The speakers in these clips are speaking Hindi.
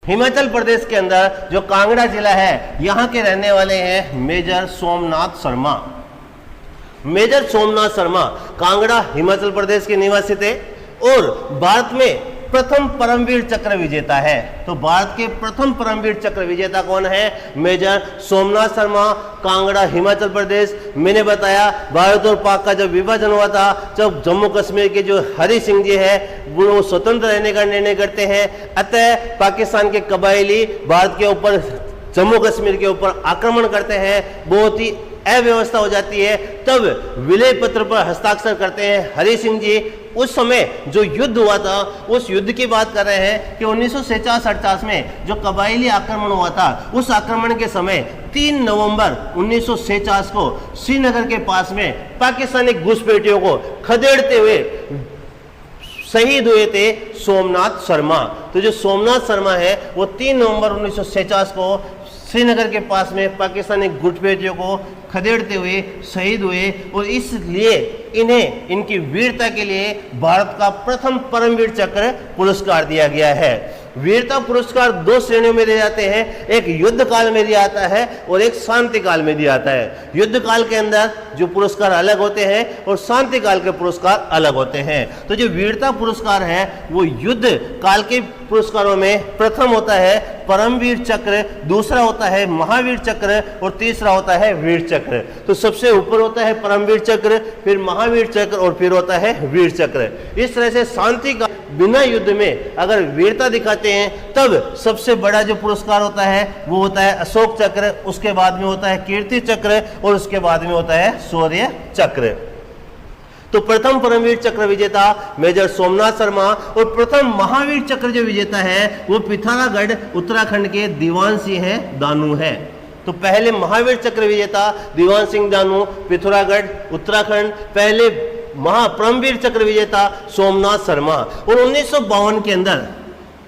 हिमाचल प्रदेश के अंदर जो कांगड़ा जिला है, यहाँ के रहने वाले हैं मेजर सोमनाथ शर्मा। मेजर सोमनाथ शर्मा कांगड़ा हिमाचल प्रदेश के निवासी थे और भारत में प्रथम परमवीर चक्र विजेता है। तो भारत के प्रथम परमवीर चक्र विजेता कौन है? मेजर सोमनाथ शर्मा, कांगड़ा हिमाचल प्रदेश। मैंने बताया भारत और पाक का जब विभाजन हुआ था, जब जम्मू कश्मीर के जो हरि सिंह जी है वो स्वतंत्र रहने का निर्णय करते हैं, अतः पाकिस्तान के कबायली भारत के ऊपर, जम्मू कश्मीर के ऊपर आक्रमण करते हैं, बहुत ही अव्यवस्था हो जाती है। तब विलय पत्र पर हस्ताक्षर करते हैं हरि सिंह जी। उस समय जो युद्ध हुआ था, उस युद्ध की बात कर रहे हैं कि 1947-48 में जो कबायली आक्रमण हुआ था, उस आक्रमण के समय 3 नवंबर 1947 को श्रीनगर के पास में पाकिस्तानी घुसपैठियों को खदेड़ते हुए शहीद हुए थे सोमनाथ शर्मा। तो जो सोमनाथ शर्मा है वो 3 नवंबर 1947 को श्रीनगर के पास में पाकिस्तानी घुसपैठियों को खदेड़ते हुए शहीद हुए और इसलिए इन्हें इनकी वीरता के लिए भारत का प्रथम परमवीर चक्र पुरस्कार दिया गया है। वीरता पुरस्कार 2 श्रेणियों में दिए जाते हैं, एक युद्ध काल में दिया जाता है और एक शांति काल में दिया जाता है। युद्ध काल के अंदर जो पुरस्कार अलग होते हैं और शांति काल के पुरस्कार अलग होते हैं। तो जो वीरता पुरस्कार है वो युद्ध काल के पुरस्कारों में प्रथम होता है परमवीर चक्र, दूसरा होता है महावीर चक्र और तीसरा होता है वीर चक्र। तो सबसे ऊपर होता है परमवीर चक्र, फिर महावीर चक्र और फिर होता है वीर चक्र। इस तरह से शांति का बिना युद्ध में अगर वीरता दिखाते हैं तब सबसे बड़ा जो पुरस्कार होता है वो होता है अशोक चक्र, उसके बाद में होता है कीर्ति चक्र और उसके बाद में होता है शौर्य चक्र। तो प्रथम परमवीर चक्र विजेता मेजर सोमनाथ शर्मा और प्रथम महावीर चक्र जो विजेता है वो पिथौरागढ़ उत्तराखंड के दीवान सिंह दानू है। तो पहले महावीर चक्र विजेता दीवान सिंह दानू, पिथौरागढ़ उत्तराखंड। पहले परमवीर चक्र विजेता सोमनाथ शर्मा। और 1952 के अंदर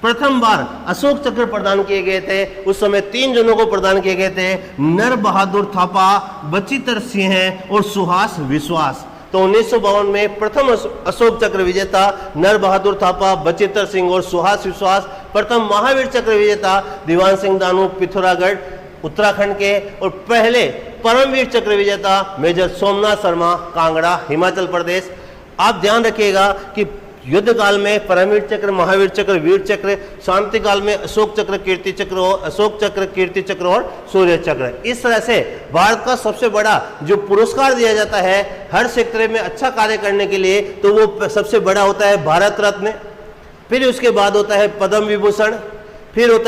प्रथम बार अशोक चक्र प्रदान किए गए थे। उस समय 3 जनों को प्रदान किए गए थे, नर बहादुर थापा, बचित्र सिंह और सुहास विश्वास। तो 1952 में प्रथम अशोक चक्र विजेता नर बहादुर थापा, बचित्र सिंह और सुहास विश्वास। प्रथम महावीर चक्र विजेता दीवान सिंह दानू, पिथौरागढ़ उत्तराखंड के। और पहले परमवीर चक्र विजेता मेजर सोमनाथ शर्मा, कांगड़ा हिमाचल प्रदेश। आप ध्यान रखिएगा कि युद्ध काल में परमवीर चक्र, महावीर चक्र, वीर चक्र, शांति काल में अशोक चक्र, कीर्ति चक्र और अशोक चक्र, कीर्ति चक्र और शौर्य चक्र। इस तरह से भारत का सबसे बड़ा जो पुरस्कार दिया जाता है हर क्षेत्र में अच्छा कार्य करने के लिए, तो वो सबसे बड़ा होता है भारत रत्न, फिर उसके बाद होता है पद्म विभूषण, फिर होता